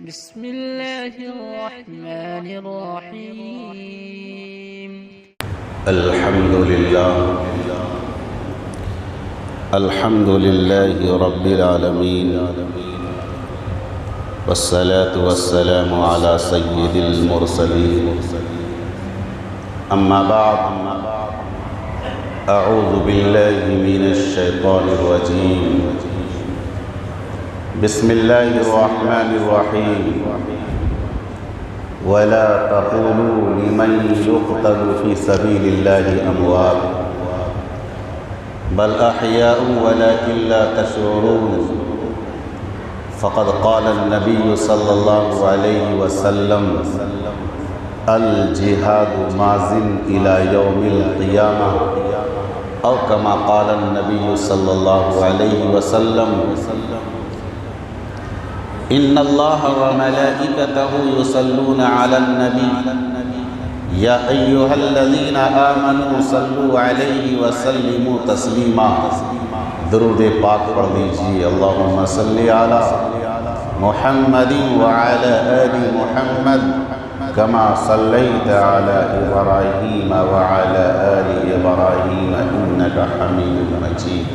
بسم الله الرحمن الرحيم. الحمد لله رب العالمين، والصلاة والسلام على سيد المرسلين. أما بعد، أعوذ بالله من الشيطان الرجيم. بسم الله الرحمن الرحيم. ولا تقولوا لمن يقتل في سبيل الله أموات بل أحياء ولكن لا تشعرون. فقد قال النبي صلى الله عليه وسلم: الجهاد ماضٍ إلى يوم القيامة، أو كما قال النبي صلى الله عليه وسلم: إن الله وملائكته يصلون على النبي يا أيها الذين آمنوا صلوا عليه وسلموا تسلیما. درود پاک پڑھ لیجیے. اللہم صلی علی محمد وعلی آل محمد كما صليت على إبراهيم وعلى آل إبراهيم إنك حميد مجيد.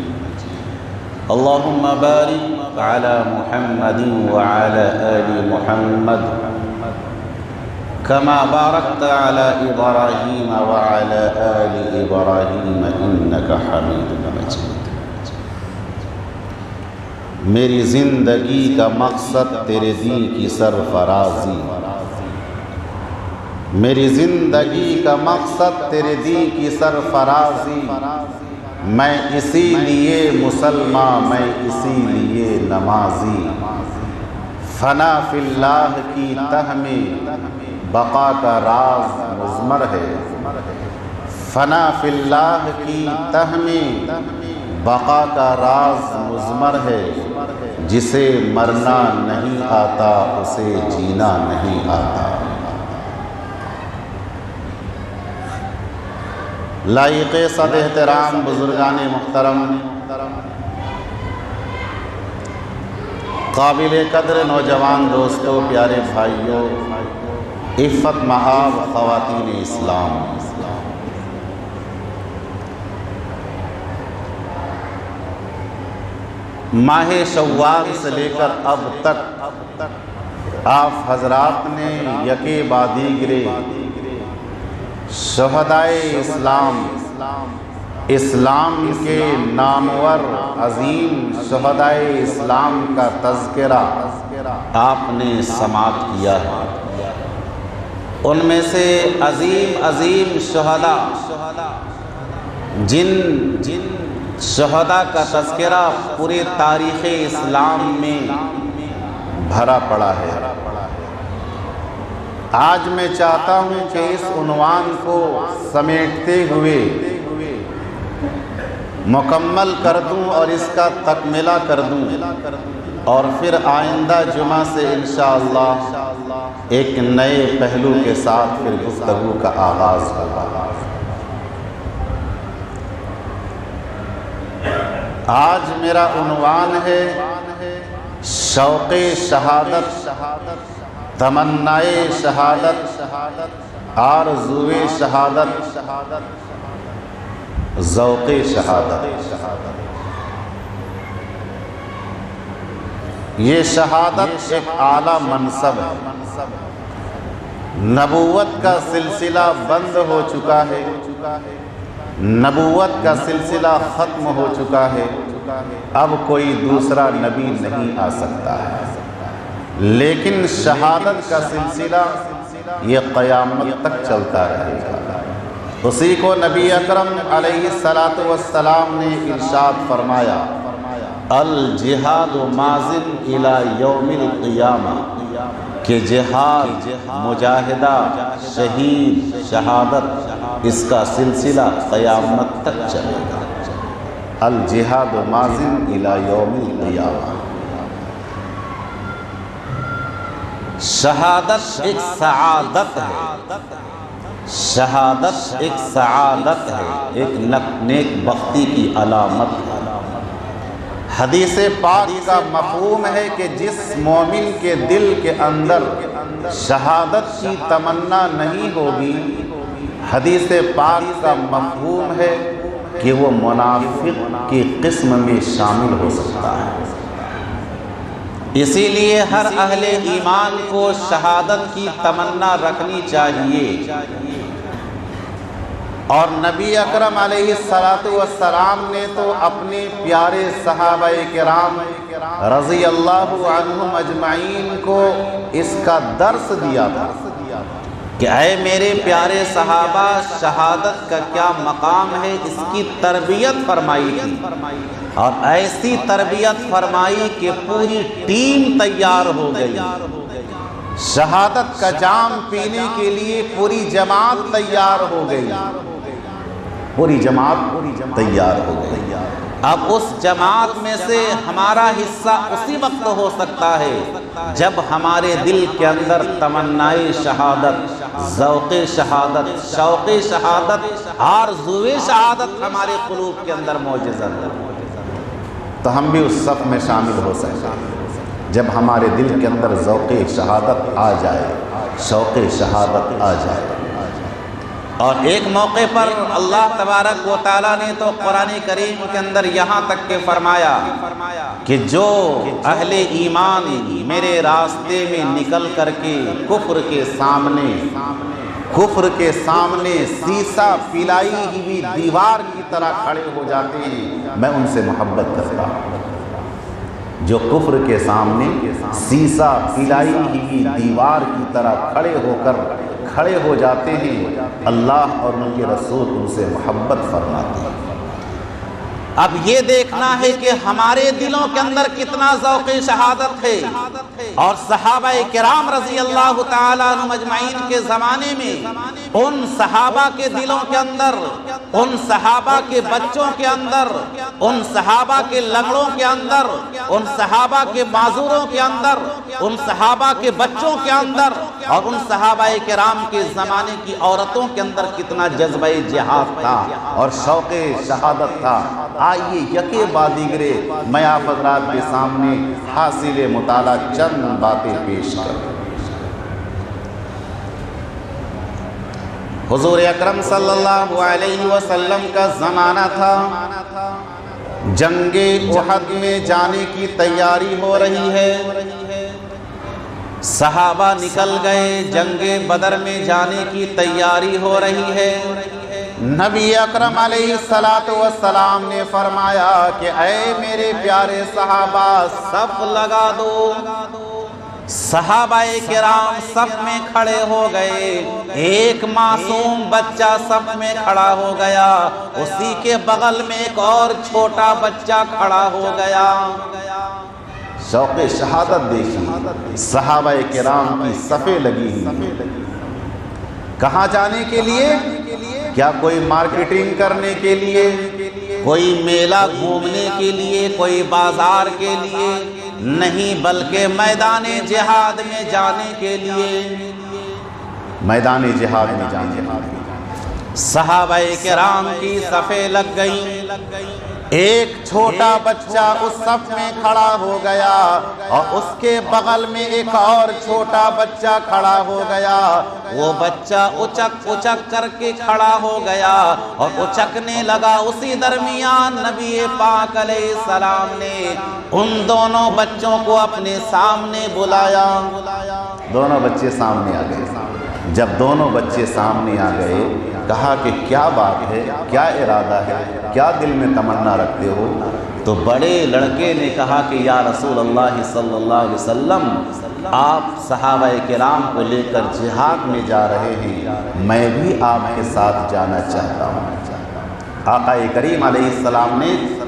اللهم بارك على محمد وعلى آل محمد كما باركت على إبراهيم وعلى آل إبراهيم إنك حميد مجيد. میری زندگی کا مقصد تیرے دین کی سرفرازی، میری زندگی کا مقصد تیرے دین کی سرفرازی. میں اسی لیے مسلمان، میں اسی لیے نمازی. فنا فی اللہ کی تہ میں بقا کا راز مضمر ہے. فنا فی اللہ کی تہ میں بقا کا راز مضمر ہے. جسے مرنا نہیں آتا اسے جینا نہیں آتا. لائق صد احترام بزرگان محترم، قابل قدر نوجوان دوستوں، پیارے بھائیوں، عفت محاب خواتین اسلام، ماہ شوال سے لے کر اب تک آپ حضرات نے یکے بعد دیگرے شہدائے اسلام کے نامور عظیم شہدائے اسلام کا تذکرہ آپ نے سماعت کیا ہے. ان میں سے عظیم شہداء، جن شہداء کا تذکرہ پورے تاریخ اسلام میں بھرا پڑا ہے. آج میں چاہتا ہوں کہ اس عنوان کو سمیٹتے ہوئے مکمل کر دوں اور اس کا تکملہ کر دوں، اور پھر آئندہ جمعہ سے انشاءاللہ ایک نئے پہلو کے ساتھ پھر گفتگو کا آغاز ہوگا. آج میرا عنوان ہے شوق شہادت، تمنائے شہادت، آرزوئے شہادت، ذوق شہادت. یہ شہادت ایک اعلیٰ منصب ہے. نبوت کا سلسلہ بند ہو چکا ہے، نبوت کا سلسلہ ختم ہو چکا ہے. اب کوئی دوسرا نبی نہیں آ سکتا ہے، لیکن شہادت کا سلسلہ یہ قیامت تک چلتا رہے گا. اسی کو نبی اکرم علیہ السلام نے ارشاد فرمایا: الجہاد ماضٍ الی یوم القیامہ، کہ جہاد، مجاہدہ، شہید، شہادت، اس کا سلسلہ قیامت تک چلے گا. الجہاد ماضٍ الی یوم القیامہ. شہادت ایک سعادت ہے، شہادت ایک سعادت ہے، ایک نیک بختی کی علامت ہے. حدیث پاک کا مفہوم ہے کہ جس مومن کے دل کے اندر شہادت کی تمنا نہیں ہوگی، حدیث پاک کا مفہوم ہے کہ وہ منافق کی قسم میں شامل ہو سکتا ہے۔ اسی لیے ہر اہل ایمان کو شہادت کی تمنا رکھنی چاہیے، اور نبی اکرم علیہ السلام نے تو اپنے پیارے صحابہ کرام رضی اللہ عنہم اجمعین کو اس کا درس دیا تھا کہ اے میرے پیارے صحابہ، شہادت کا کیا مقام ہے، اس کی تربیت فرمائی تھی، اور ایسی تربیت فرمائی کہ پوری ٹیم تیار ہو گئی۔ شہادت کا جام پینے کے لیے پوری جماعت تیار ہو گئی، پوری جماعت تیار ہو گئی۔ اب اس جماعت میں سے ہمارا حصہ اسی وقت ہو سکتا ہے جب ہمارے دل کے اندر تمنائے شہادت، ذوق شہادت، شوق شہادت، آرزوئے شہادت ہمارے قلوب کے اندر موجود ہے، تو ہم بھی اس صف میں شامل ہو سکتے ہیں جب ہمارے دل کے اندر ذوق شہادت آ جائے، شوق شہادت آ جائے۔ اور ایک موقع پر اللہ تبارک و تعالیٰ نے تو قرآن کریم کے اندر یہاں تک کہ فرمایا کہ جو اہل ایمان میرے راستے میں نکل کر کے کفر کے سامنے سیسا پلائی ہوئی دیوار کی طرح کھڑے ہو جاتے ہیں، میں ان سے محبت کرتا ہوں۔ جو کفر کے سامنے سیسا پلائی ہوئی دیوار کی طرح کھڑے ہو جاتے ہیں، اللہ اور ان کے رسول ان سے محبت فرماتے ہیں۔ اب یہ دیکھنا ہے کہ ہمارے دلوں کے اندر کتنا ذوق شہادت ہے، اور صحابہ کرام رضی اللہ تعالیٰ عنہم اجمعین کے زمانے میں ان صحابہ کے دلوں کے اندر، ان صحابہ کے بچوں کے اندر، ان صحابہ کے لنگڑوں کے اندر، ان صحابہ کے معذوروں کے اندر، ان صحابہ کے بچوں کے اندر، اور ان صحابہ کرام کے زمانے کی عورتوں کے اندر کتنا جذبہ جہاد تھا اور شوق شہادت تھا۔ آئیے یکے بعد دیگرے میں آپ حضرات کے سامنے حاصل مطالعہ چند باتیں پیش کروں۔ حضور اکرم صلی اللہ علیہ وسلم کا زمانہ تھا، جنگ احد میں جانے کی تیاری ہو رہی ہے، صحابہ نکل گئے، جنگ بدر میں جانے کی تیاری ہو رہی ہے۔ نبی اکرم علیہ السلام نے فرمایا کہ اے میرے پیارے صحابہ، صف لگا دو۔ صحابہ کرام صف میں کھڑے ہو گئے، ایک معصوم بچہ صف میں کھڑا ہو گیا، اسی کے بغل میں ایک اور چھوٹا بچہ کھڑا ہو گیا۔ شوق شہادت دیکھی، صحابہ کرام کی صفیں لگی ہوئی، کہاں جانے کے لیے؟ کیا کوئی مارکیٹنگ کرنے کے لیے، کوئی میلہ گھومنے کے لیے، کوئی بازار کے لیے نہیں، بلکہ میدان جہاد میں جانے کے لیے، میدان جہاد میں جانے کے لیے صحابہ کرام کی صفیں لگ گئیں۔ ایک چھوٹا بچہ اس صف میں کھڑا ہو گیا، اور اس کے بغل میں ایک اور چھوٹا بچہ کھڑا ہو گیا۔ وہ بچہ اچک کر کے کھڑا ہو گیا اور اچکنے لگا۔ اسی درمیان نبی پاک علیہ السلام نے ان دونوں بچوں کو اپنے سامنے بلایا۔ دونوں بچے سامنے آ گئے۔ جب دونوں بچے سامنے آ گئے، کہا کہ کیا بات ہے، کیا ارادہ ہے، کیا دل میں تمنا رکھتے ہو؟ تو بڑے لڑکے نے کہا کہ یا رسول اللہ صلی اللہ علیہ وسلم، آپ صحابہ کرام کو لے کر جہاد میں جا رہے ہیں، میں بھی آپ کے ساتھ جانا چاہتا ہوں۔ آقا کریم علیہ السلام نے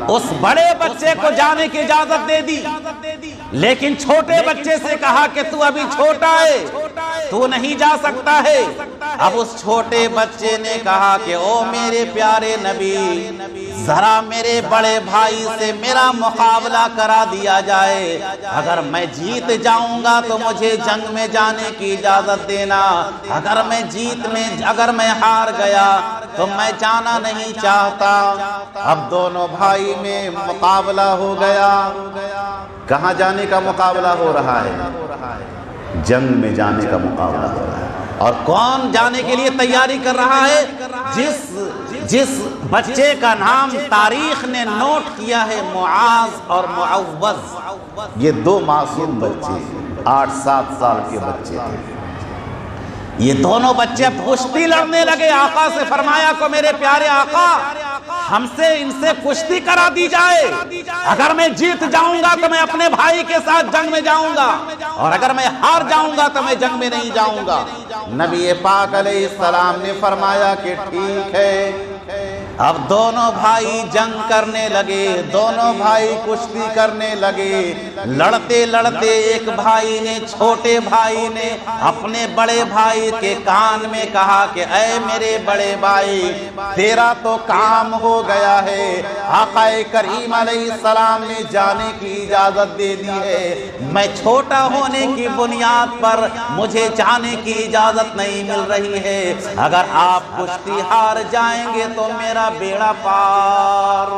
اس بڑے بچے کو جانے کی اجازت دے دی، لیکن چھوٹے بچے سے کہا کہ تو ابھی چھوٹا ہے، تو نہیں جا سکتا ہے۔ اب اس چھوٹے بچے نے کہا کہ او میرے پیارے نبی، ذرا میرے بڑے بھائی سے میرا مقابلہ کرا دیا جائے، اگر میں جیت جاؤں گا تو مجھے جنگ میں جانے کی اجازت دینا، اگر میں ہار گیا تو میں جانا نہیں چاہتا۔ اب دونوں بھائی میں مقابلہ ہو گیا۔ کہاں جانے کا مقابلہ ہو رہا ہے؟ جنگ میں جانے کا مقابلہ ہو رہا ہے۔ اور کون جانے کے لیے تیاری کر رہا ہے؟ جس بچے کا نام تاریخ نے نوٹ کیا ہے، معاذ اور معوذ، یہ دو معصوم بچے 8-7 سال کے بچے تھے۔ یہ دونوں بچے کشتی لڑنے لگے۔ آقا سے فرمایا کو میرے پیارے آقا، ہم سے ان سے کشتی کرا دی جائے، اگر میں جیت جاؤں گا تو میں اپنے بھائی کے ساتھ جنگ میں جاؤں گا، اور اگر میں ہار جاؤں گا تو میں جنگ میں نہیں جاؤں گا۔ نبی پاک علیہ السلام نے فرمایا کہ ٹھیک ہے۔ اب دونوں بھائی جنگ کرنے لگے، دونوں بھائی کشتی کرنے لگے۔ لڑتے لڑتے ایک بھائی نے، چھوٹے بھائی نے اپنے بڑے بھائی کے کان میں کہا کہ اے میرے بڑے بھائی، تیرا تو کام ہو گیا ہے، آقا کریم علیہ السلام نے جانے کی اجازت دے دی ہے، میں چھوٹا ہونے کی بنیاد پر مجھے جانے کی اجازت نہیں مل رہی ہے، اگر آپ کشتی ہار جائیں گے تو میرا بیڑا پار،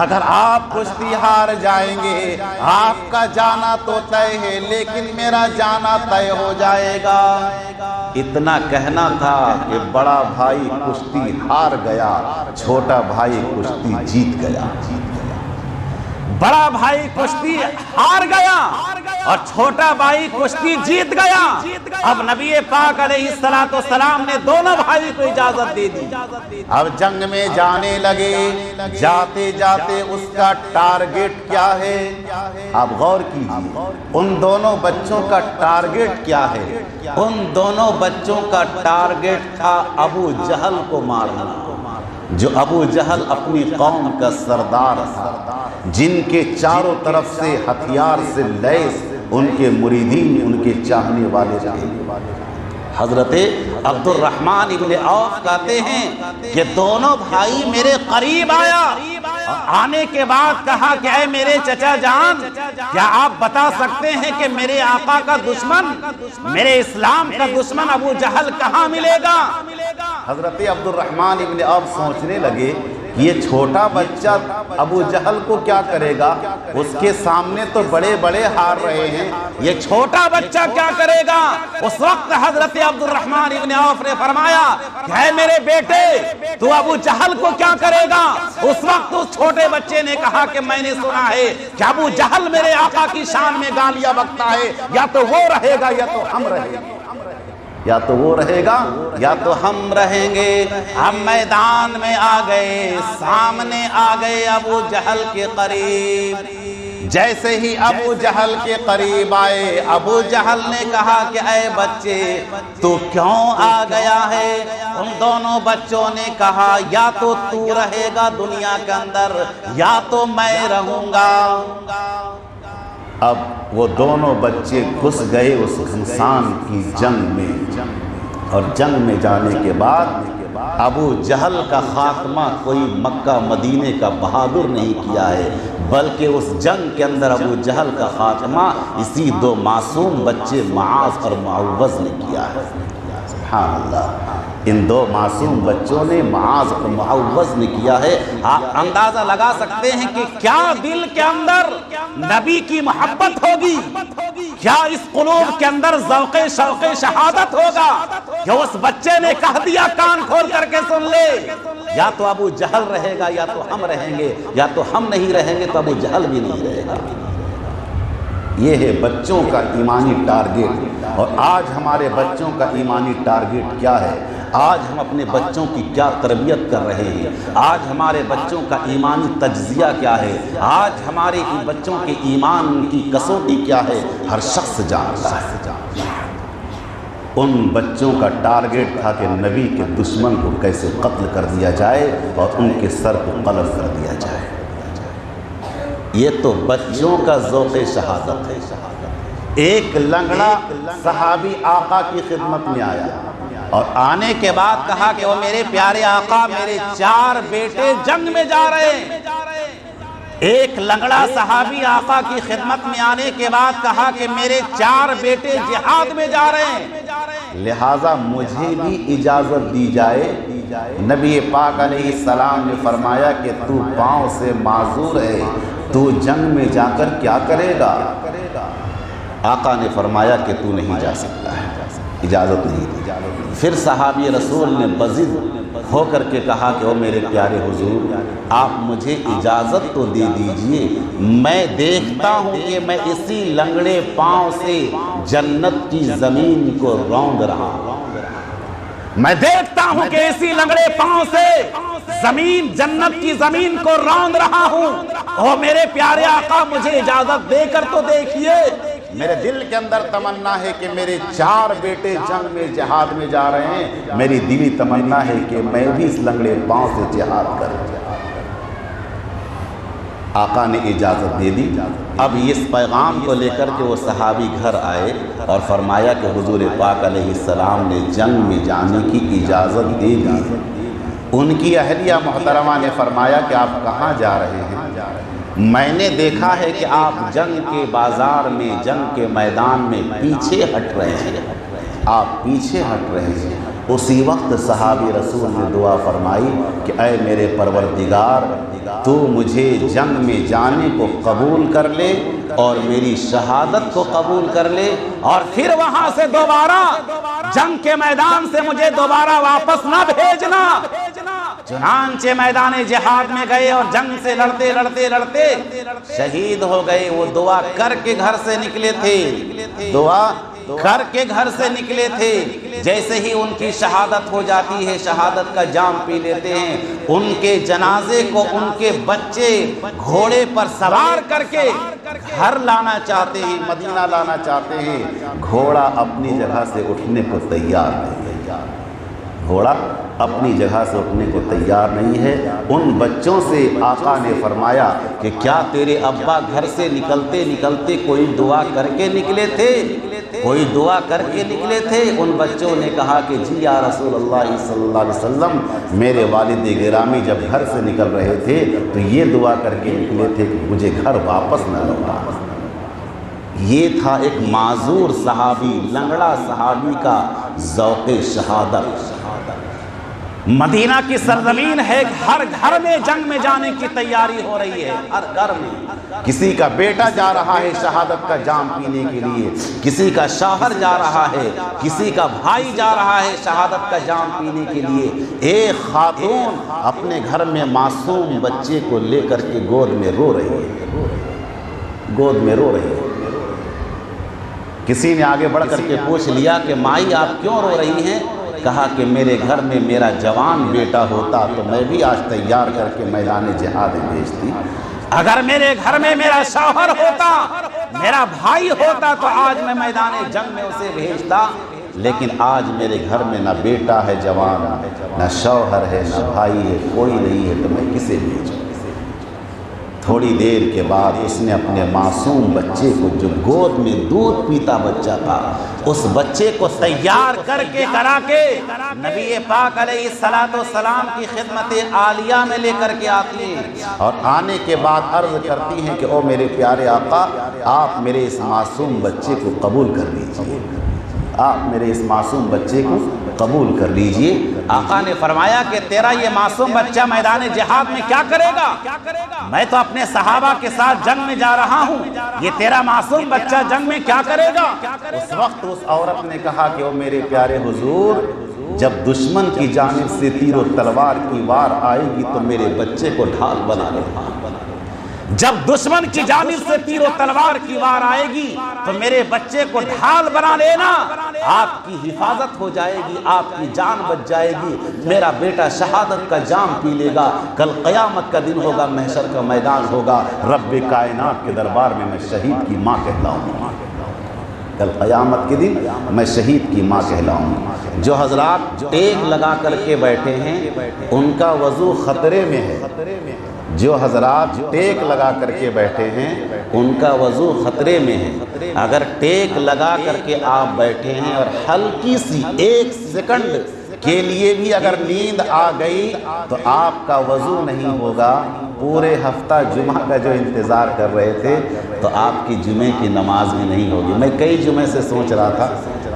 اگر آپ کشتی ہار جائیں گے آپ کا جانا تو طے ہے لیکن میرا جانا طے ہو جائے گا۔ اتنا کہنا تھا کہ بڑا بھائی کشتی ہار گیا، چھوٹا بھائی کشتی جیت گیا۔ بڑا بھائی کشتی ہار گیا اور چھوٹا بھائی کشتی جیت گیا۔ اب نبی پاک علیہ السلام نے دونوں بھائی کو اجازت دے دی۔ اب جنگ میں جانے لگے، جاتے جاتے اس کا ٹارگٹ کیا ہے؟ اب غور کیجیے، ان دونوں بچوں کا ٹارگٹ کیا ہے؟ ان دونوں بچوں کا ٹارگٹ تھا ابو جہل کو مارنا، جو ابو جہل اپنی قوم کا سردار تھا، جن کے چاروں طرف سے ہتھیار سے لیس ان کے مریدین، ان کے چاہنے والے تھے۔ حضرت عبد الرحمن ابن عوف کہتے ہیں کہ دونوں بھائی میرے قریب آیا، آنے کے بعد کہا کہ اے میرے چچا جان، کیا آپ بتا سکتے ہیں کہ میرے آقا کا دشمن، میرے اسلام کا دشمن ابو جہل کہاں ملے گا؟ حضرت عبد الرحمن ابن عوف سوچنے لگے کہ یہ چھوٹا بچہ ابو جہل کو کیا کرے گا، اس کے سامنے تو بڑے بڑے ہار رہے ہیں، یہ چھوٹا بچہ کیا کرے گا؟ اس وقت حضرت عبد الرحمن ابن عوف نے فرمایا کہ اے میرے بیٹے، تو ابو جہل کو کیا کرے گا؟ اس وقت اس چھوٹے بچے نے کہا کہ میں نے سنا ہے کہ ابو جہل میرے آقا کی شان میں گالیاں بکتا ہے، یا تو وہ رہے گا یا تو ہم رہیں گے، یا تو وہ رہے گا یا تو ہم رہیں گے۔ ہم میدان میں آ گئے، سامنے آ گئے ابو جہل کے قریب۔ جیسے ہی ابو جہل کے قریب آئے، ابو جہل نے کہا کہ اے بچے، تو کیوں آ گیا ہے؟ ان دونوں بچوں نے کہا یا تو تو رہے گا دنیا کے اندر یا تو میں رہوں گا۔ اب وہ دونوں بچے گھس گئے اس گھمسان کی جنگ میں، اور جنگ میں جانے کے بعد ابو جہل کا خاتمہ کوئی مکہ مدینے کا بہادر نہیں کیا ہے، بلکہ اس جنگ کے اندر ابو جہل کا خاتمہ اسی دو معصوم بچے معاذ اور معوذ نے کیا ہے۔ سبحان اللہ، ان دو معصوم بچوں نے، معاذ اور معوذ نے کیا ہے۔ آپ اندازہ لگا سکتے ہیں کہ کیا دل کے اندر نبی کی محبت ہوگی، کیا اس قلوب کے اندر ذوق شوق شہادت ہوگا کہ اس بچے نے کہہ دیا کان کھول کر کے سن لے، یا تو ابو جہل رہے گا یا تو ہم رہیں گے، یا تو ہم نہیں رہیں گے تو ابو جہل بھی نہیں رہے گا۔ یہ ہے بچوں کا ایمانی ٹارگٹ۔ اور آج ہمارے بچوں کا ایمانی ٹارگٹ کیا ہے؟ آج ہم اپنے بچوں کی کیا تربیت کر رہے ہیں؟ آج ہمارے بچوں کا ایمانی تجزیہ کیا ہے؟ آج ہمارے بچوں کے ایمان کی کسوٹی کیا ہے؟ ہر شخص جانتا ہے۔ ان بچوں کا ٹارگٹ تھا کہ نبی کے دشمن کو کیسے قتل کر دیا جائے اور ان کے سر کو قلم کر دیا جائے۔ یہ تو بچوں کا ذوق شہادت ہے۔ ایک لنگڑا صحابی آقا کی خدمت میں آیا، اور آنے کے بعد کہا کہ وہ میرے پیارے آقا میرے 4 بیٹے جنگ میں جا رہے ہیں۔ ایک لنگڑا صحابی آقا کی خدمت میں آنے کے بعد کہا کہ میرے 4 بیٹے جہاد میں جا رہے ہیں، لہٰذا مجھے بھی اجازت دی جائے۔ نبی پاک علیہ السلام نے فرمایا کہ تو پاؤں سے معذور ہے، تو جنگ میں جا کر کیا کرے گا؟ آقا نے فرمایا کہ تو نہیں جا سکتا ہے، اجازت نہیں دی۔ پھر صحابی رسول نے بضد ہو کر کے کہا کہ وہ میرے پیارے حضور آپ مجھے اجازت تو دے دیجئے، میں دیکھتا ہوں کہ میں اسی لنگڑے پاؤں سے جنت کی زمین کو روند رہا ہوں، میں دیکھتا ہوں کہ اسی لنگڑے پاؤں سے زمین جنت کی زمین کو روند رہا ہوں۔ او میرے پیارے آقا مجھے اجازت دے کر تو دیکھیے، میرے دل کے اندر تمنا ہے کہ میرے 4 بیٹے جنگ میں جہاد میں جا رہے ہیں، میری دلی تمنا ہے کہ میں بھی اس لنگڑے پاؤں سے جہاد کروں۔ آقا نے اجازت دے دی۔ اب اس پیغام کو لے کر کے وہ صحابی گھر آئے اور فرمایا کہ حضور پاک علیہ السلام نے جنگ میں جانے کی اجازت دے دی۔ ان کی اہلیہ محترمہ نے فرمایا کہ آپ کہاں جا رہے ہیں؟ میں نے دیکھا ہے کہ آپ جنگ کے بازار میں، جنگ کے میدان میں پیچھے ہٹ رہے ہیں، آپ پیچھے ہٹ رہے ہیں۔ اسی وقت صحابی رسول نے دعا فرمائی کہ اے میرے پروردگار تو مجھے جنگ میں جانے کو قبول کر لے اور میری شہادت کو قبول کر لے، اور پھر وہاں سے دوبارہ جنگ کے میدان سے مجھے دوبارہ واپس نہ بھیجنا۔ چنانچہ میدان جہاد میں گئے اور جنگ سے لڑتے لڑتے لڑتے شہید ہو گئے۔ وہ دعا کر کے گھر سے نکلے تھے، دعا کر کے گھر سے نکلے تھے، جیسے ہی ان کی شہادت ہو جاتی ہے شہادت کا جام پی لیتے ہیں۔ ان کے جنازے کو ان کے بچے گھوڑے پر سوار کر کے گھر لانا چاہتے ہیں، مدینہ لانا چاہتے ہیں، گھوڑا اپنی جگہ سے اٹھنے کو تیار نہیں ہے، گھوڑا اپنی جگہ سے اٹھنے کو تیار نہیں ہے۔ ان بچوں سے آقا نے فرمایا کہ کیا تیرے ابا گھر سے نکلتے نکلتے کوئی دعا کر کے نکلے تھے؟ کوئی دعا کر کے نکلے تھے؟ ان بچوں نے کہا کہ جی یا رسول اللہ صلی اللہ علیہ وسلم، میرے والد گرامی جب گھر سے نکل رہے تھے تو یہ دعا کر کے نکلے تھے کہ مجھے گھر واپس نہ لوٹا۔ یہ تھا ایک معذور صحابی، لنگڑا صحابی کا ذوق شہادت۔ مدینہ کی سرزمین ہے، ہر گھر میں جنگ میں جانے کی تیاری ہو رہی ہے، ہر گھر میں کسی کا بیٹا جا رہا ہے شہادت کا جام پینے کے لیے، کسی کا شوہر جا رہا ہے، کسی کا بھائی جا رہا ہے شہادت کا جام پینے کے لیے۔ ایک خاتون اپنے گھر میں معصوم بچے کو لے کر کے گود میں رو رہی ہے، گود میں رو رہی ہے۔ کسی نے آگے بڑھ کر کے پوچھ لیا کہ مائی آپ کیوں رو رہی ہیں؟ کہا کہ میرے گھر میں میرا جوان بیٹا ہوتا تو میں بھی آج تیار کر کے میدان جہاد بھیجتی، اگر میرے گھر میں میرا شوہر ہوتا، میرا بھائی ہوتا تو آج میں میدان جنگ میں اسے بھیجتا، لیکن آج میرے گھر میں نہ بیٹا ہے جوان، نہ شوہر ہے، نہ بھائی ہے، کوئی نہیں ہے، تو میں کسے بھیجوں؟ تھوڑی دیر کے بعد اس نے اپنے معصوم بچے کو، جو گود میں دودھ پیتا بچہ تھا، اس بچے کو تیار کر کے کرا کے نبی پاک علیہ السلام کی خدمت عالیہ میں لے کر کے آتی ہیں، اور آنے کے بعد عرض کرتی ہیں کہ او میرے پیارے آقا آپ میرے اس معصوم بچے کو قبول کر لیجئے، آپ میرے اس معصوم بچے کو قبول کر لیجئے۔ آقا نے فرمایا کہ تیرا یہ معصوم بچہ میدان جہاد میں کیا کرے گا؟ میں تو اپنے صحابہ کے ساتھ جنگ میں جا رہا ہوں، یہ تیرا معصوم بچہ جنگ میں کیا کرے گا؟ اس وقت اس عورت نے کہا کہ او میرے پیارے حضور، جب دشمن کی جانب سے تیر و تلوار کی وار آئے گی تو میرے بچے کو ڈھال بنا لینا، جب دشمن کی جانب سے تیر و تلوار کی وار آئے گی تو میرے بچے کو ڈھال بنا لینا، آپ کی حفاظت ہو جائے گی، آپ کی جان بچ جائے گی، میرا بیٹا شہادت کا جام پی لے گا، کل قیامت کا دن ہوگا، محشر کا میدان ہوگا، رب کائنات کے دربار میں میں شہید کی ماں کہلاؤں گا، کل قیامت کے دن میں شہید کی ماں کہلاؤں گا۔ جو حضرات ٹیک لگا کر کے بیٹھے ہیں ان کا وضو خطرے میں ہے، جو حضرات ٹیک لگا کر کے بیٹھے ہیں ان کا وضو خطرے میں ہے۔ اگر ٹیک لگا کر کے آپ بیٹھے ہیں اور ہلکی سی 1 سیکنڈ کے لیے بھی اگر نیند آ گئی تو آپ کا وضو نہیں ہوگا۔ پورے ہفتہ جمعہ کا جو انتظار کر رہے تھے تو آپ کی جمعے کی نماز بھی نہیں ہوگی۔ میں کئی جمعے سے سوچ رہا تھا،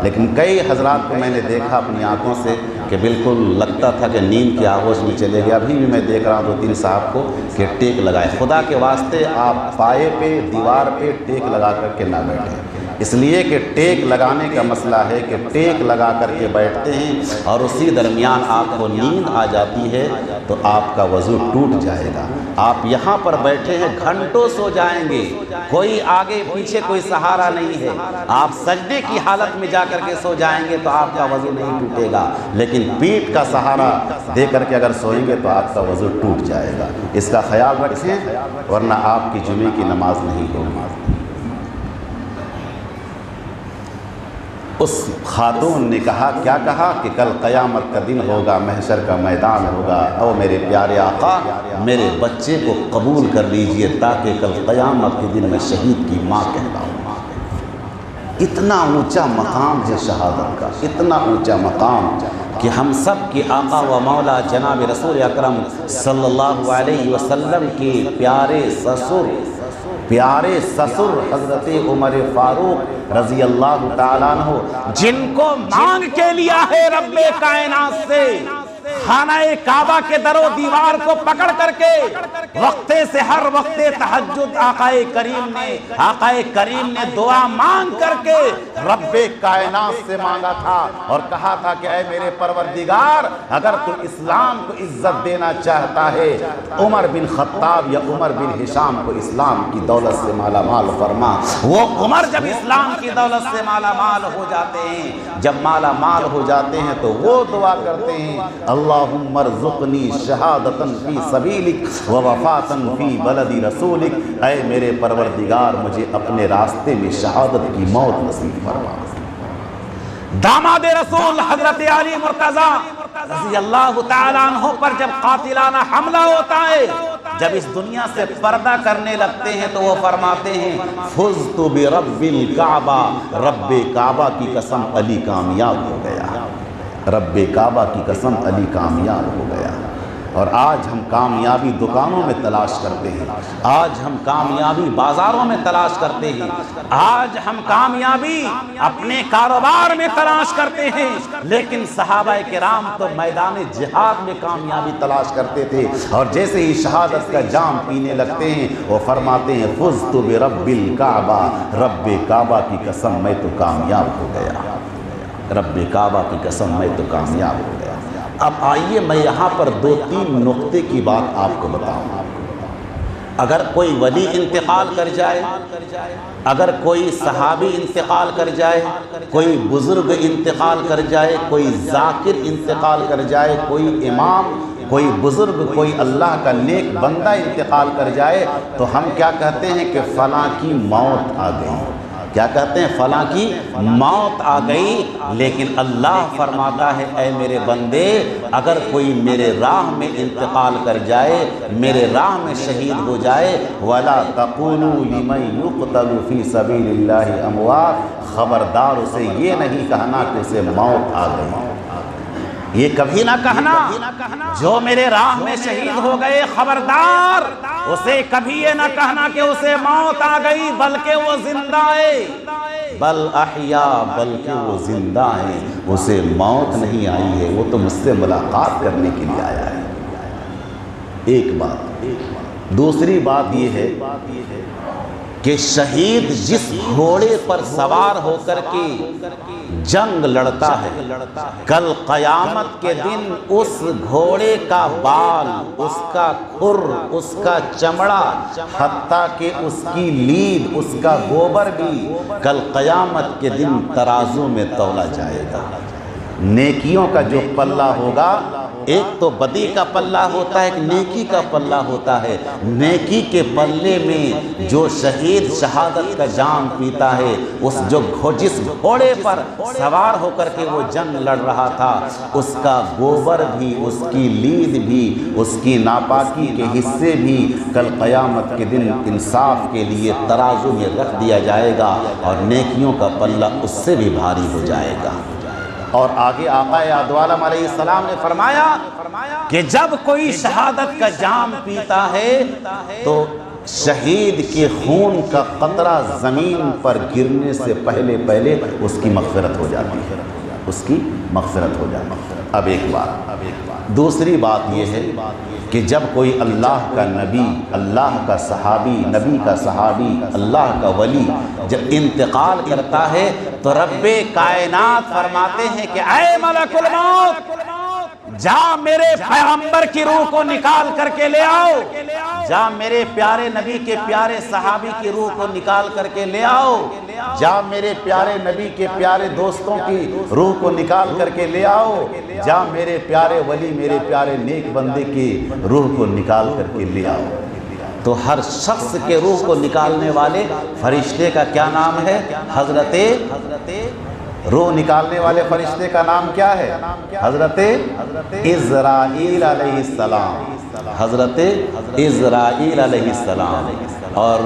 لیکن کئی حضرات کو میں نے دیکھا اپنی آنکھوں سے کہ بالکل لگتا تھا کہ نیند کی آغوش میں چلے گیا۔ ابھی بھی میں دیکھ رہا ہوں 2-3 صاحب کو کہ ٹیک لگائے۔ خدا کے واسطے آپ پائے پہ دیوار پہ ٹیک لگا کر کے نہ بیٹھیں، اس لیے کہ ٹیک لگانے کا مسئلہ ہے کہ ٹیک لگا کر کے بیٹھتے ہیں اور اسی درمیان آپ کو نیند آ جاتی ہے تو آپ کا وضو ٹوٹ جائے گا۔ آپ یہاں پر بیٹھے ہیں، گھنٹوں سو جائیں گے، کوئی آگے پیچھے کوئی سہارا نہیں ہے، آپ سجدے کی حالت میں جا کر کے سو جائیں گے تو آپ کا وضو نہیں ٹوٹے گا، لیکن پیٹھ کا سہارا دے کر کے اگر سوئیں گے تو آپ کا وضو ٹوٹ جائے گا۔ اس کا خیال رکھیں ورنہ آپ کی جمعے کی نماز نہیں ہوگی۔ اس خاتون نے کہا، کیا کہا کہ کل قیامت کا دن ہوگا، محشر کا میدان ہوگا، او میرے پیارے آقا میرے بچے کو قبول کر لیجئے تاکہ کل قیامت کے دن میں شہید کی ماں کہلاؤں۔ اتنا اونچا مقام ہے شہادت کا، اتنا اونچا مقام کہ ہم سب کے آقا و مولا جناب رسول اکرم صلی اللہ علیہ وسلم کے پیارے سسر حضرت عمر فاروق رضی اللہ تعالیٰ عنہ، جن کو مانگ کے لیا ہے رب کائنات سے، خانہ کعبہ کے در و دیوار کو پکڑ کر کے وقت سے ہر وقت تہجد آقا کریم نے دعا مانگ کر کے رب کائنات سے مانگا تھا اور کہا تھا کہ اے میرے پروردگار اگر تو اسلام کو عزت دینا چاہتا ہے عمر بن خطاب یا عمر بن ہشام کو اسلام کی دولت سے مالا مال فرما۔ وہ عمر جب اسلام کی دولت سے مالا مال ہو جاتے ہیں، جب مالا مال ہو جاتے ہیں تو وہ دعا کرتے ہیں، اللہم ارزقنی شہادتاً فی سبیلک و وفاتاً فی بلد رسولک، اے میرے پروردگار مجھے اپنے راستے میں شہادت کی موت نصیب فرما۔ داماد رسول حضرت علی مرتضیٰ رضی اللہ تعالیٰ عنہ پر جب قاتلانہ حملہ ہوتا ہے، جب اس دنیا سے پردہ کرنے لگتے ہیں تو وہ فرماتے ہیں فزت برب الکعبہ، رب کعبہ کی قسم علی کامیاب ہو گیا، رب کعبہ کی قسم علی کامیاب ہو گیا۔ اور آج ہم کامیابی دکانوں میں تلاش کرتے ہیں، آج ہم کامیابی بازاروں میں تلاش کرتے ہیں، آج ہم کامیابی اپنے کاروبار میں تلاش کرتے ہیں، لیکن صحابہ کرام تو میدان جہاد میں کامیابی تلاش کرتے تھے، اور جیسے ہی شہادت کا جام پینے لگتے ہیں وہ فرماتے ہیں فزت برب الکعبہ، رب کعبہ کی قسم میں تو کامیاب ہو گیا، رب کعبہ کی قسم میں تو کامیاب ہو گیا۔ اب آئیے میں یہاں پر 2-3 نقطے کی بات آپ کو بتاؤں۔ اگر کوئی ولی انتقال کر جائے، اگر کوئی صحابی انتقال کر جائے، کوئی بزرگ انتقال کر جائے، کوئی ذاکر انتقال کر جائے، کوئی امام، کوئی بزرگ، کوئی اللہ کا نیک بندہ انتقال کر جائے تو ہم کیا کہتے ہیں کہ فلاں کی موت آ گئی، کیا کہتے ہیں فلاں کی موت آ گئی۔ لیکن اللہ فرماتا ہے اے میرے بندے اگر کوئی میرے راہ میں انتقال کر جائے، میرے راہ میں شہید ہو جائے، وَلَا تَقُولُوا لِمَنْ يُقْتَلُ فِي سَبِيلِ اللَّهِ أَمْوَاتٌ، خبردار اسے یہ نہیں کہنا کہ اسے موت آ گئی، یہ کبھی نہ کہنا جو میرے راہ میں شہید ہو گئے، خبردار اسے کبھی یہ نہ کہنا کہ اسے موت آ گئی، بلکہ وہ زندہ ہے، بل احیاء، بلکہ وہ زندہ ہے، اسے موت نہیں آئی ہے، وہ تو مجھ سے ملاقات کرنے کے لیے آیا ہے۔ ایک بات، دوسری بات یہ ہے کہ شہید جس گھوڑے پر سوار ہو کر کے جنگ لڑتا ہے، کل قیامت کے دن اس گھوڑے کا بال، اس کا کھر، اس کا چمڑا، حتیٰ کہ اس کی لید، اس کا گوبر بھی کل قیامت کے دن ترازو میں تولا جائے گا۔ نیکیوں کا جو پلہ ہوگا ایک تو بدی کا پلہ ہوتا ہے، ایک نیکی کا پلہ ہوتا ہے۔ نیکی کے پلے میں جو شہید شہادت کا جام پیتا ہے، جس گھوڑے پر سوار ہو کر کے وہ جنگ لڑ رہا تھا، اس کا گوبر بھی، اس کی لید بھی، اس کی ناپاکی کے حصے بھی کل قیامت کے دن انصاف کے لیے ترازو میں رکھ دیا جائے گا، اور نیکیوں کا پلہ اس سے بھی بھاری ہو جائے گا۔ اور آگے آقا دو عالم علیہ السلام نے فرمایا کہ جب کوئی شہادت کا جام پیتا ہے تو شہید کے خون کا قطرہ زمین پر گرنے سے پہلے اس کی مغفرت ہو جاتی ہے، اس کی مغفرت ہو جاتی ہے۔ اب ایک بات، دوسری بات یہ ہے کہ جب کوئی اللہ کا نبی، اللہ کا صحابی، نبی کا صحابی، اللہ کا ولی جب انتقال کرتا ہے تو رب کائنات فرماتے ہیں کہ اے ملک الموت، جا میرے پیغمبر کی روح کو نکال کر کے لے آؤ، جا میرے پیارے نبی کے پیارے صحابی کی روح کو نکال کر کے لے آؤ، جا میرے پیارے نبی کے پیارے دوستوں کی روح کو نکال کر کے لے آؤ، جا میرے پیارے ولی، میرے پیارے نیک بندے کی روح کو نکال کر کے لے آؤ۔ تو ہر شخص کے روح کو نکالنے والے فرشتے کا کیا نام ہے؟ حضرت روح نکالنے والے فرشتے کا نام کیا ہے؟ حضرت عزرائیل علیہ السلام، حضرت عزرائیل علیہ السلام۔ اور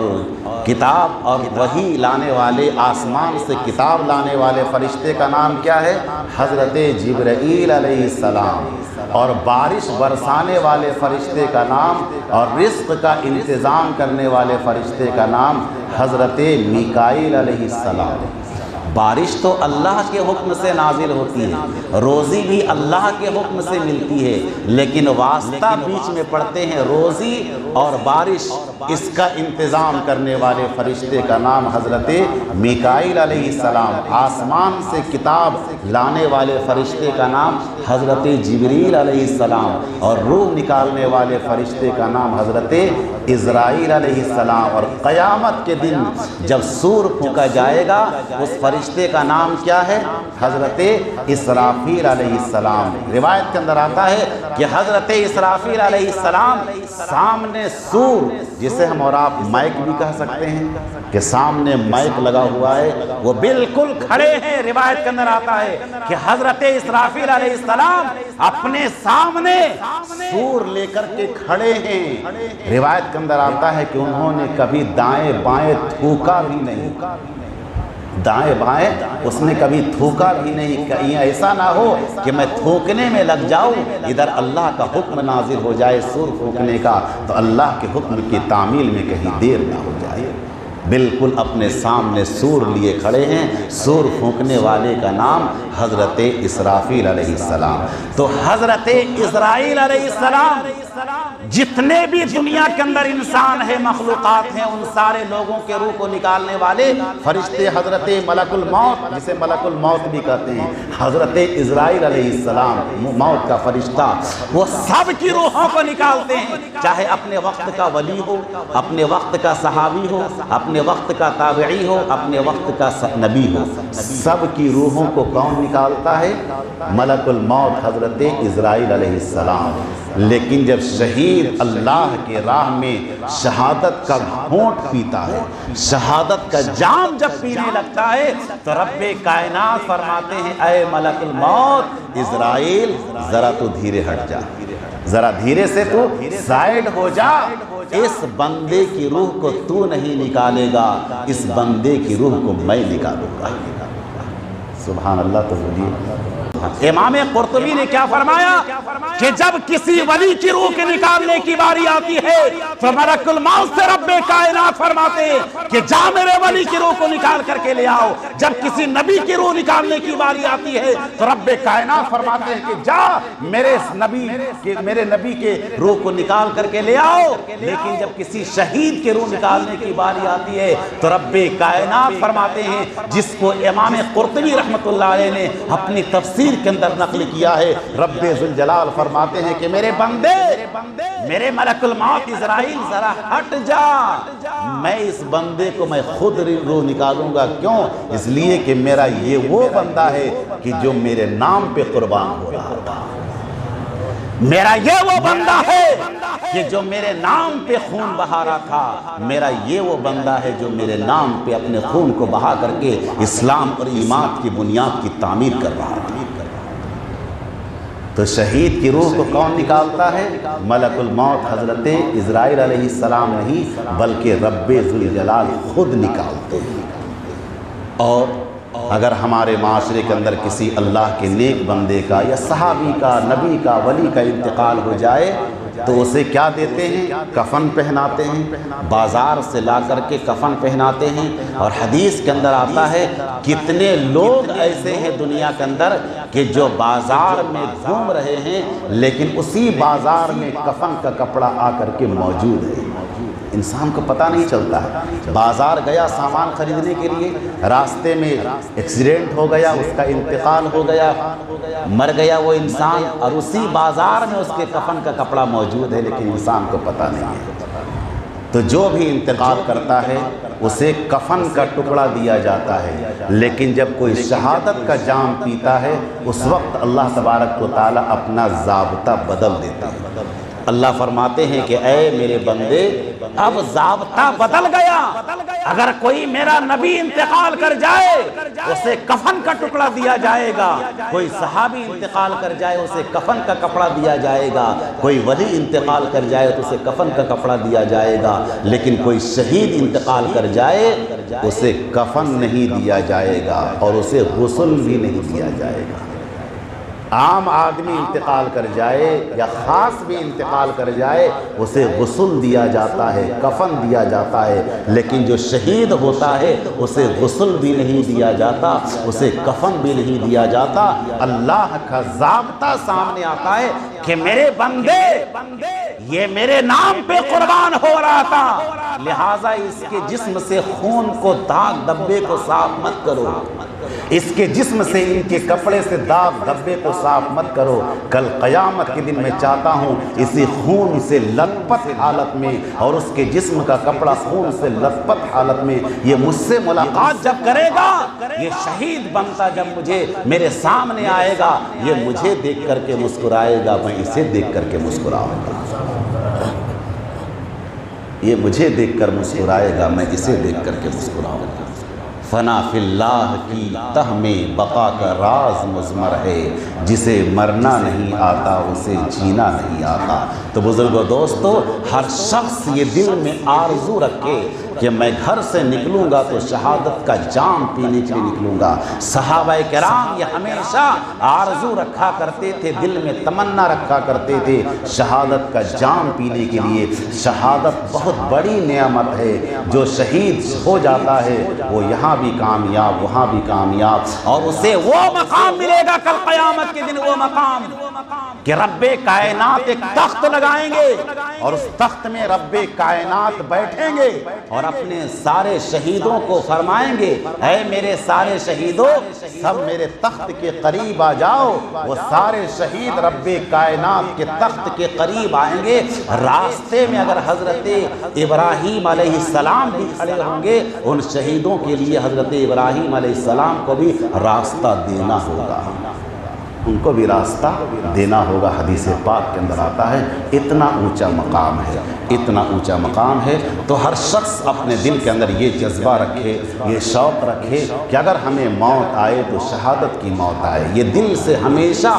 کتاب اور وحی لانے والے، آسمان سے کتاب لانے والے فرشتے کا نام کیا ہے؟ حضرت جبرائیل علیہ السلام۔ اور بارش برسانے والے فرشتے کا نام اور رزق کا انتظام کرنے والے فرشتے کا نام حضرت میکائیل علیہ السلام۔ بارش تو اللہ کے حکم سے نازل ہوتی ہے، روزی بھی اللہ کے حکم سے ملتی ہے، لیکن واسطہ بیچ میں پڑتے ہیں روزی اور بارش، اس کا انتظام کرنے والے فرشتے کا نام حضرت میکائیل علیہ السلام۔ آسمان سے کتاب لانے والے فرشتے کا نام حضرت جبریل علیہ السلام، اور روح نکالنے والے فرشتے کا نام حضرت عزرائیل علیہ السلام۔ اور قیامت کے دن جب سور پھونکا جائے گا، اس فرشتے کا نام کیا ہے؟ حضرت اسرافیل علیہ السلام۔ روایت کے اندر آتا ہے کہ حضرت اسرافیل علیہ السلام سامنے سور، جسے ہم اور آپ مائک بھی کہہ سکتے ہیں کہ سامنے مائک لگا ہوا ہے، وہ بالکل کھڑے ہیں۔ روایت کے اندر آتا ہے کہ حضرت اسرافیل علیہ السلام اپنے سامنے سور لے کر کے کھڑے ہیں۔ روایت کے اندر آتا ہے کہ انہوں نے کبھی دائیں بائیں تھوکا بھی نہیں، دائیں بائیں اس نے کبھی تھوکا بھی نہیں۔ کہیں ایسا نہ ہو کہ میں تھوکنے میں لگ جاؤں، ادھر اللہ کا حکم نازل ہو جائے سور پھونکنے کا، تو اللہ کے حکم کی تعمیل میں کہیں دیر نہ ہو جائے۔ بالکل اپنے سامنے سور لیے کھڑے ہیں۔ سور پھونکنے والے کا نام حضرت اسرافیل علیہ السلام۔ تو حضرت اسرائیل علیہ السلام جتنے بھی دنیا کے اندر انسان ہیں، مخلوقات ہیں، ان سارے لوگوں کے روح کو نکالنے والے فرشتے حضرت ملک الموت، جسے ملک الموت بھی کہتے ہیں، حضرت اسرائیل علیہ السلام، موت کا فرشتہ، وہ سب کی روحوں کو نکالتے ہیں، چاہے اپنے وقت کا ولی ہو، اپنے وقت کا صحابی ہو، اپنے وقت کا تابعی ہو، اپنے وقت کا نبی ہو، سب کی روحوں کو کون نکالتا ہے؟ ملک الموت حضرت اسرائیل علیہ السلام۔ لیکن جب شہید اللہ کے راہ میں شہادت کا گھونٹ پیتا ہے، شہادت کا جام جب پینے لگتا ہے، تو رب کائنات فرماتے ہیں اے ملک الموت اسرائیل، ذرا تو دھیرے ہٹ جا، ذرا دھیرے سے تو سائیڈ ہو جا، اس بندے کی روح کو تو نہیں نکالے گا، اس بندے کی روح کو میں نکالوں گا۔ سبحان اللہ۔ تو بولیے امام قرطبی نے کیا فرمایا کہ جب کسی ولی کی روح کے نکالنے کی باری آتی ہے تو ملک الموت سے رب کائنات فرماتے ہیں کہ جا میرے ولی کی روح کو نکال کر کے لے آؤ۔ جب کسی نبی کی روح نکالنے کی باری آتی ہے تو رب کائنات فرماتے ہیں کہ جا میرے نبی کے روح کو نکال کر کے لے آؤ۔ لیکن جب کسی شہید کی روح نکالنے کی باری آتی ہے تو رب کائنات فرماتے ہیں، جس کو امام قرطبی رحمۃ اللہ علیہ نے اپنی تفسیر کے اندر نقل کیا ہے، رب ذوالجلال فرماتے ہیں کہ میرے بندے، میرے ملک الموت اسرائیل ذرا ہٹ جا، میں اس بندے کو میں خود روح نکالوں گا۔ کیوں؟ اس لیے کہ میرا یہ وہ بندہ ہے کہ جو میرے نام پہ قربان ہو رہا تھا، میرا یہ وہ بندہ ہے کہ جو میرے نام پہ خون بہا رہا تھا، میرا یہ وہ بندہ ہے جو میرے نام پہ اپنے خون کو بہا کر کے اسلام اور ایمان کی بنیاد کی تعمیر کر رہا تھا۔ تو شہید کی روح کو کون نکالتا ہے؟ ملک الموت حضرت عزرائیل علیہ السلام نہیں، بلکہ رب ذوالجلال خود نکالتے ہیں۔ اور اگر ہمارے معاشرے کے اندر کسی اللہ کے نیک بندے کا یا صحابی کا، نبی کا، ولی کا انتقال ہو جائے تو اسے کیا دیتے ہیں؟ کفن پہناتے ہیں، بازار سے لا کر کے کفن پہناتے ہیں۔ اور حدیث کے اندر آتا ہے کتنے لوگ ایسے ہیں دنیا کے اندر کہ جو بازار میں گھوم رہے ہیں لیکن اسی بازار میں کفن کا کپڑا آ کر کے موجود ہے، انسان کو پتہ نہیں چلتا ہے۔ بازار گیا سامان خریدنے کے لیے، راستے میں ایکسیڈنٹ ہو گیا، اس کا انتقال ہو گیا، مر گیا وہ انسان، اور اسی بازار میں اس کے کفن کا کپڑا موجود ہے، لیکن انسان کو پتہ نہیں ہے۔ تو جو بھی انتقال کرتا ہے اسے کفن کا ٹکڑا دیا جاتا ہے، لیکن جب کوئی شہادت کا جام پیتا ہے اس وقت اللہ تبارک و تعالیٰ اپنا ضابطہ بدل دیتا ہے۔ اللہ فرماتے ہیں کہ اے میرے بندے، اب ضابطہ بدل گیا، اگر کوئی میرا نبی انتقال کر جائے اسے کفن کا ٹکڑا دیا جائے گا، کوئی صحابی انتقال کر جائے اسے کفن کا کپڑا دیا جائے گا، کوئی ولی انتقال کر جائے تو اسے کفن کا کپڑا دیا جائے گا، لیکن کوئی شہید انتقال کر جائے اسے کفن نہیں دیا جائے گا اور اسے غسل بھی نہیں دیا جائے گا۔ عام آدمی انتقال کر جائے یا خاص بھی انتقال کر جائے اسے غسل دیا جاتا ہے، کفن دیا جاتا ہے، لیکن جو شہید ہوتا ہے اسے غسل بھی نہیں دیا جاتا، اسے کفن بھی نہیں دیا جاتا۔ اللہ کا ضابطہ سامنے آتا ہے کہ میرے بندے یہ میرے نام پہ قربان ہو رہا تھا، لہٰذا اس کے جسم سے خون کو داغ دھبے کو صاف مت کرو، اس کے جسم سے ان کے کپڑے سے داغ دھبے کو صاف مت کرو، کل قیامت کے دن میں چاہتا ہوں اسی خون سے لت پت حالت میں اور اس کے جسم کا کپڑا خون سے لت پت حالت میں یہ مجھ سے ملاقات جب کرے گا، یہ شہید بنتا جب مجھے میرے سامنے آئے گا، یہ مجھے دیکھ کر کے مسکرائے گا، میں اسے دیکھ کر کے مسکراؤں گا، یہ مجھے دیکھ کر مسکرائے گا، میں اسے دیکھ کر کے مسکراؤں گا۔ فنا فی اللہ کی تہ میں بقا کا راز مضمر ہے، جسے مرنا نہیں آتا اسے جینا نہیں آتا۔ تو بزرگوں دوستو، ہر شخص یہ دل میں آرزو رکھے کہ میں گھر سے نکلوں گا تو شہادت کا جام پینے کے لیے نکلوں گا۔ صحابہ کرام یہ ہمیشہ آرزو رکھا کرتے تھے، دل میں تمنا رکھا کرتے تھے شہادت کا جام پینے کے لیے۔ شہادت بہت بڑی نعمت ہے، جو شہید ہو جاتا ہے وہ یہاں بھی کامیاب وہاں بھی کامیاب، اور اسے وہ مقام ملے گا کل قیامت کے دن، وہ مقام کہ رب کائنات ایک تخت لگائیں گے اور اس تخت میں رب کائنات بیٹھیں گے اور اپنے سارے شہیدوں کو فرمائیں گے اے میرے سارے شہیدوں، سب میرے تخت کے قریب آ جاؤ۔ وہ سارے شہید رب کائنات کے تخت کے قریب آئیں گے، راستے میں اگر حضرت ابراہیم علیہ السلام بھی کھڑے ہوں گے، ان شہیدوں کے لیے حضرت ابراہیم علیہ السلام کو بھی راستہ دینا ہوگا، ان کو بھی راستہ دینا ہوگا۔ حدیث پاک کے اندر آتا ہے اتنا اونچا مقام ہے، اتنا اونچا مقام ہے۔ تو ہر شخص اپنے دل کے اندر یہ جذبہ رکھے، یہ شوق رکھے کہ اگر ہمیں موت آئے تو شہادت کی موت آئے۔ یہ دل سے ہمیشہ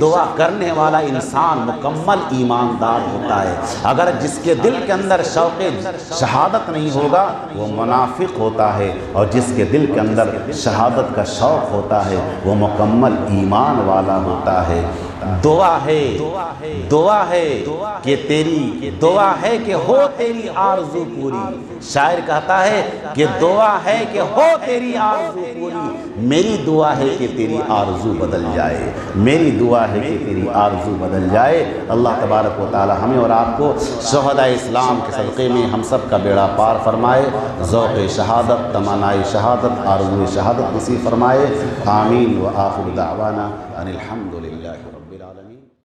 دعا کرنے والا انسان مکمل ایماندار ہوتا ہے۔ اگر جس کے دل کے اندر شوق شہادت نہیں ہوگا وہ منافق ہوتا ہے، اور جس کے دل کے اندر شہادت کا شوق ہوتا ہے وہ مکمل ایمان والا ہوتا ہے۔ دعا ہے کہ تیری دعا ہے کہ ہو تیری آرزو پوری۔ شاعر کہتا ہے کہ دعا ہے کہ ہو تیری آرزو پوری، میری دعا ہے کہ تیری آرزو بدل جائے، میری دعا ہے کہ تیری آرزو بدل جائے۔ اللہ تبارک و تعالی ہمیں اور آپ کو شہداء اسلام کے صدقے میں ہم سب کا بیڑا پار فرمائے، ذوق شہادت، تمنائے شہادت، آرزو شہادت نصیب فرمائے۔ آمین۔ وآخر دعوانا ان الحمد للہ رب العالمین۔